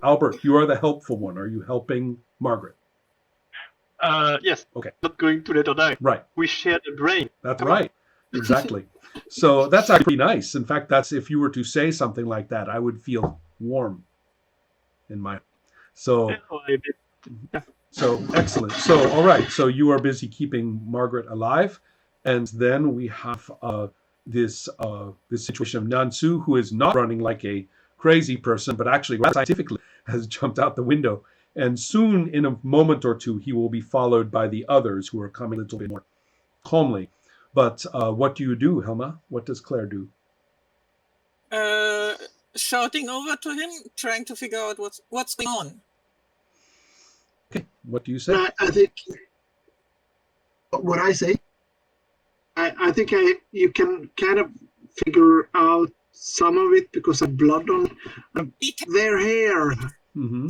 Albert, you are the helpful one. Are you helping Margaret? Yes. Okay. Not going to let her die. Right. We share the brain. That's right. Exactly. So that's actually pretty nice. In fact, that's if you were to say something like that, I would feel warm in my. So. Yeah. So excellent. So all right. So you are busy keeping Margaret alive, and then we have this situation of Nansu, who is not running like a crazy person, but actually scientifically has jumped out the window. And soon, in a moment or two, he will be followed by the others who are coming a little bit more calmly. But what do you do, Helma? What does Claire do? Shouting over to him, trying to figure out what's going on. Okay, what do you say? I think what I say, I think you can kind of figure out some of it because of blood on their hair. Mm-hmm.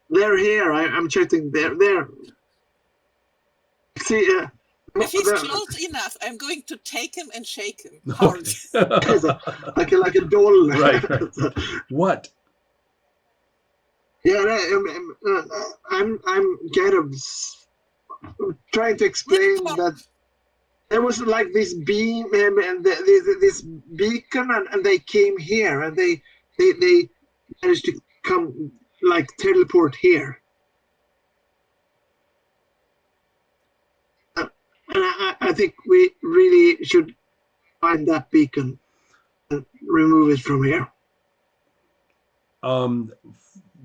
Their hair. I'm checking their. See, if he's close enough, I'm going to take him and shake him hard. Okay. like a doll. Right. What? Yeah, I'm kind of trying to explain that there was like this beam and this beacon, and they came here, and they managed to come like teleport here. And I think we really should find that beacon and remove it from here.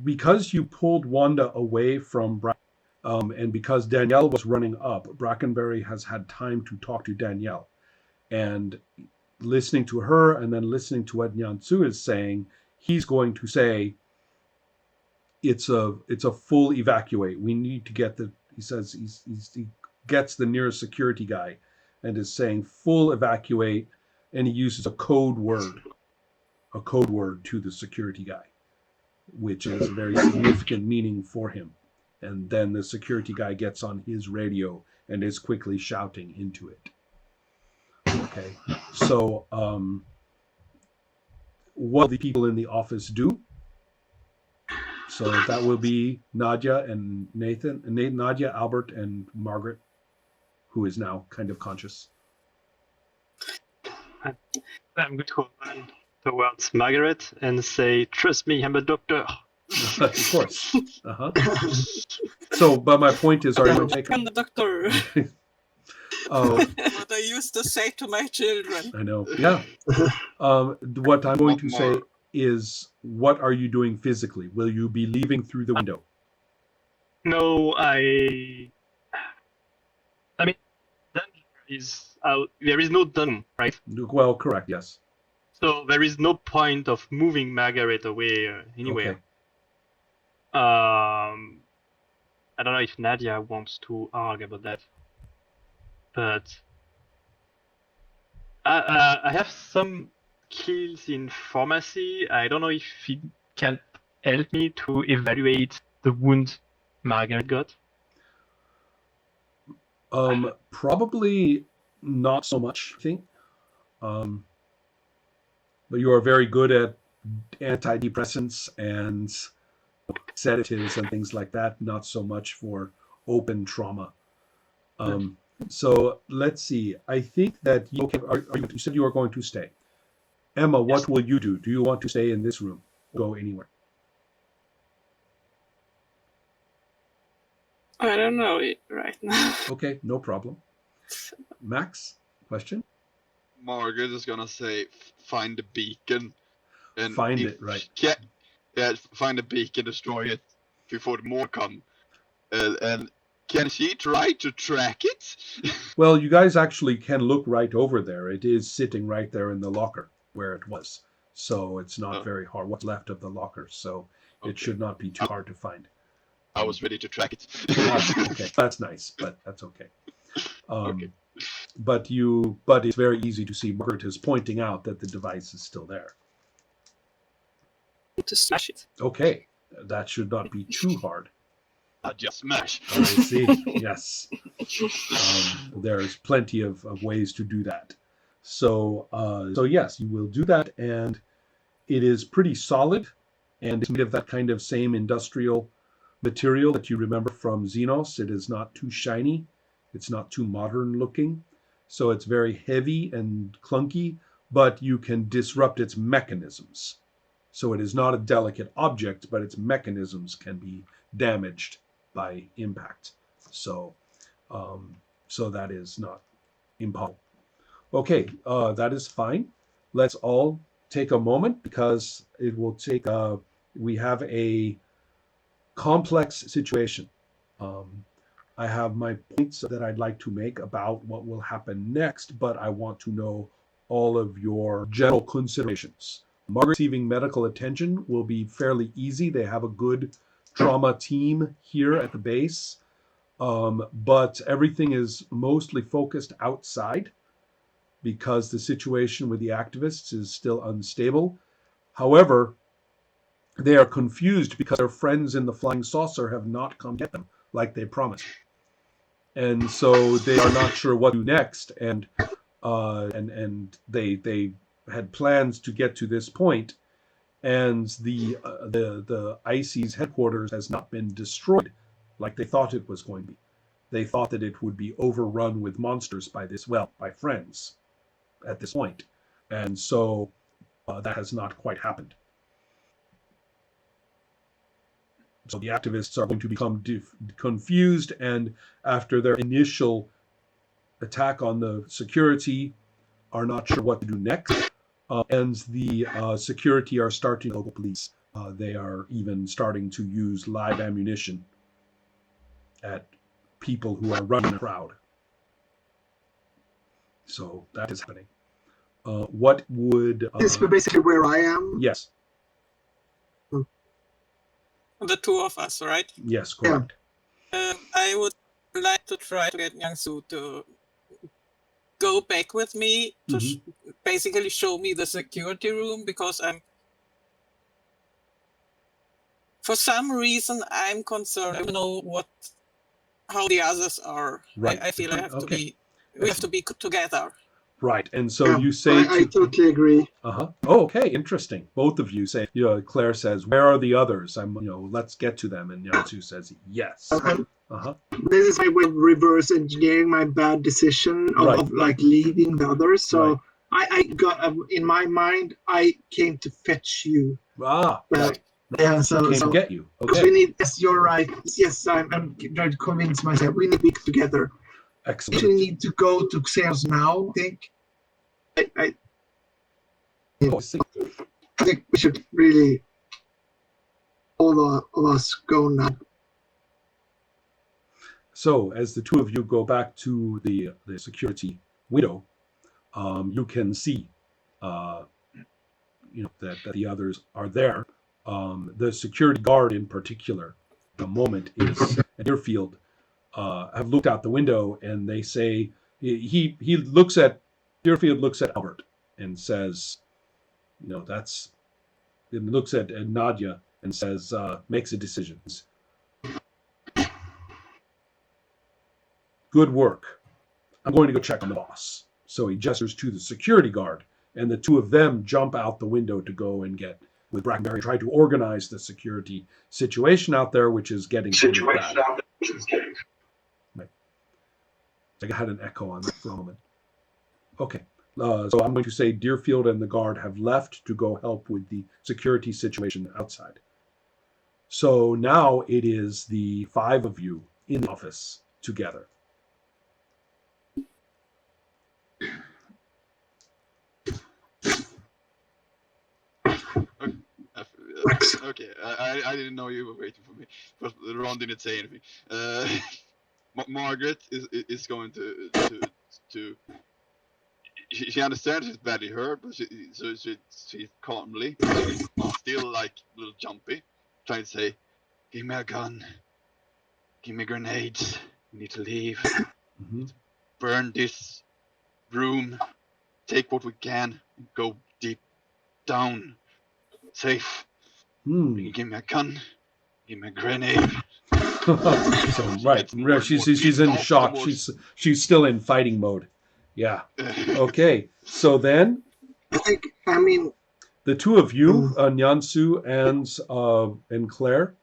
Because you pulled Wanda away from and because Danielle was running up, Brackenberry has had time to talk to Danielle. And listening to her and then listening to what Nyansu is saying, he's going to say, it's a full evacuate. We need to get he says he gets the nearest security guy and is saying full evacuate, and he uses a code word to the security guy, which is a very significant meaning for him. And then the security guy gets on his radio and is quickly shouting into it. Okay, so what the people in the office do? So that will be Nadia and Nathan, Nadia, Albert, and Margaret, who is now kind of conscious. I'm going to run towards Margaret and say, "Trust me, I'm a doctor." Of course. So, but my point is, are you going to take I'm the doctor. What I used to say to my children. I know. Yeah. What I'm going to say is, what are you doing physically? Will you be leaving through the window? No, I mean, there is no done, right? Well, correct. Yes. So there is no point of moving Margaret away anywhere. Okay. I don't know if Nadia wants to argue about that, but I have some skills in pharmacy. I don't know if it can help me to evaluate the wound Margaret got. Probably not so much, I think. But you are very good at antidepressants and sedatives and things like that, not so much for open trauma. So let's see. I think that you said you are going to stay. Emma, what will you do? Do you want to stay in this room? Go anywhere? I don't know it right now. Okay, no problem. Max, question? Margaret is gonna say, find the beacon. And find it, right. Yeah, find the beacon, destroy it before more come. And can she try to track it? Well, you guys actually can look right over there. It is sitting right there in the locker where it was. So it's not very hard. What's left of the locker. So it should not be too hard to find. I was ready to track it. Okay, that's nice, but that's okay. Okay. But it's very easy to see Margaret is pointing out that the device is still there. To smash it. Okay, that should not be too hard. Just smash. I see. Yes. There's plenty of ways to do that. So yes, you will do that, and it is pretty solid. and it's made of that kind of same industrial material that you remember from Xenos. It is not too shiny. It's not too modern looking. So it's very heavy and clunky, but you can disrupt its mechanisms. So it is not a delicate object, but its mechanisms can be damaged by impact. So that is not impossible. Okay, that is fine. Let's all take a moment because it will take, we have a complex situation. I have my points that I'd like to make about what will happen next, but I want to know all of your general considerations. Margaret receiving medical attention will be fairly easy. They have a good trauma team here at the base, but everything is mostly focused outside because the situation with the activists is still unstable. However, they are confused because their friends in the flying saucer have not come get them like they promised. And so they are not sure what to do next, and they had plans to get to this point, and the IC's headquarters has not been destroyed like they thought it was going to be. They thought that it would be overrun with monsters by friends at this point, and so that has not quite happened. So the activists are going to become confused, and after their initial attack on the security, are not sure what to do next. And the security are starting local police. They are even starting to use live ammunition at people who are running a crowd. So that is happening. What would... This is basically where I am. Yes. The two of us, right? Yes, correct. I would like to try to get Yang-Su to go back with me to basically show me the security room, because for some reason I'm concerned. I don't know how the others are. Right. I feel we have to be together. Right, and so you say... I totally agree. Oh, okay, interesting. Both of you say, Claire says, where are the others? Let's get to them. And Yang-Su says, yes. This is my way of reverse engineering my bad decision of like leaving the others. So I got, in my mind, I came to fetch you. Yeah, so came to get you. Okay. We need, yes, you're right. Yes, I'm trying to convince myself. We need to be together. Excellent. We need to go to sales now. I think we should really, all of us, go now. So, as the two of you go back to the security window, you can see, that the others are there. The security guard, in particular, the moment is Deerfield. Have looked out the window, and they say Deerfield looks at Albert and says, and looks at Nadia and says, makes a decision. Good work. I'm going to go check on the boss. So he gestures to the security guard, and the two of them jump out the window to go and get with Brackenberry, try to organize the security situation out there, which is getting bad. I had an echo on that for a moment. Okay, so I'm going to say Deerfield and the guard have left to go help with the security situation outside. So now it is the five of you in the office together. Okay, I didn't know you were waiting for me, but Ron didn't say anything. Margaret is going to she understands she's badly hurt, but she's calmly, still like a little jumpy, trying to say, "Give me a gun, give me grenades. We need to leave. Burn this room. Take what we can. And go deep down, safe. Give me a gun. Give me a grenade." So right, she's in shock. She's still in fighting mode. Yeah. Okay. So then, I mean, The two of you, Nyansu and Claire,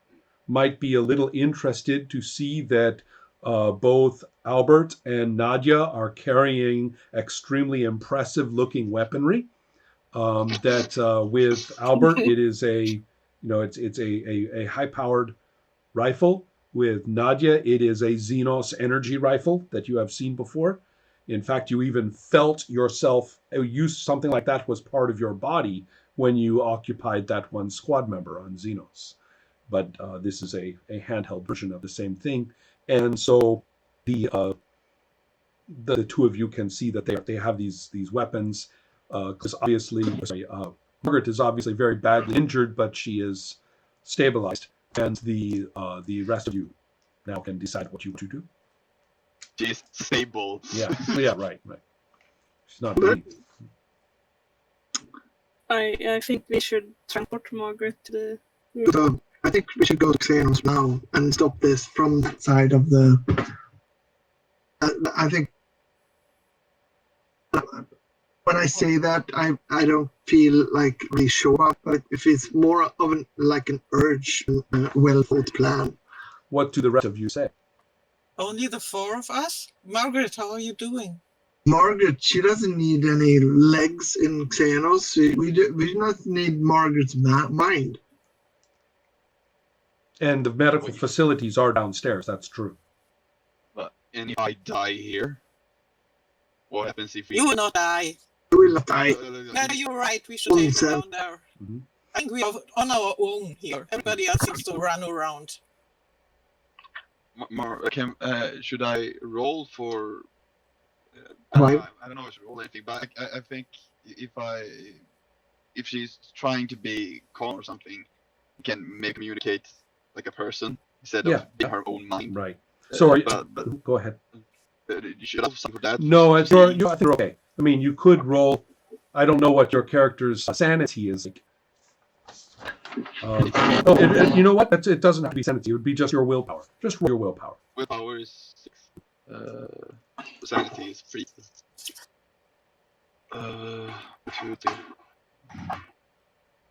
might be a little interested to see that both Albert and Nadia are carrying extremely impressive looking weaponry. That with Albert, it is it's a high powered rifle. With Nadia, it is a Xenos energy rifle that you have seen before. In fact, you even felt yourself use something like that was part of your body when you occupied that one squad member on Xenos. But this is a handheld version of the same thing, and so the two of you can see that they have these weapons. Because obviously, Margaret is obviously very badly injured, but she is stabilized, and the rest of you now can decide what you want to do. She's stable. Yeah, right. She's not bleeding. I think we should transport Margaret to the. So I think we should go to Xenos now and stop this from that side of the. I think when I say that, I don't feel like really sure about, but if it's more of an urge, a well thought plan. What do the rest of you say? Only the four of us? Margaret, how are you doing? Margaret, she doesn't need any legs in Xenos. We do not need Margaret's mind. And the medical facilities are downstairs. That's true. And if I die here, what happens if we... You will not die. You will not die. No, you're right. We should take her down there. Mm-hmm. I think we are on our own here. Everybody else seems to run around. Should I roll for... Why? I don't know if I should roll anything, but I think if she's trying to be calm or something, you can maybe communicate like a person instead of being her own mind. Right. So go ahead. You should have something for that. No, I think you're okay. I mean, you could roll. I don't know what your character's sanity is like. You know what? It doesn't have to be sanity. It would be just your willpower. Just roll your willpower. Willpower is 6. Sanity is 3. 2.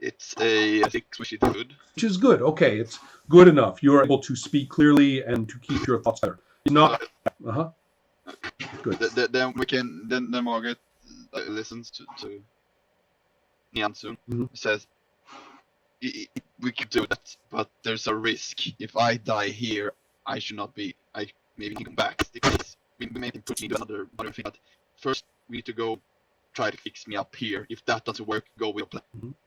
It's a 6, which is good. Which is good. Okay, it's good enough. You are able to speak clearly and to keep your thoughts better. Not. Good. Then we can. Then Margaret listens to Nyansun. Mm-hmm. Says, "We could do that, but there's a risk. If I die here, I should not be. I maybe can come back. We maybe put me to another thing. But first, we need to go try to fix me up here. If that doesn't work, go with your plan." Mm-hmm.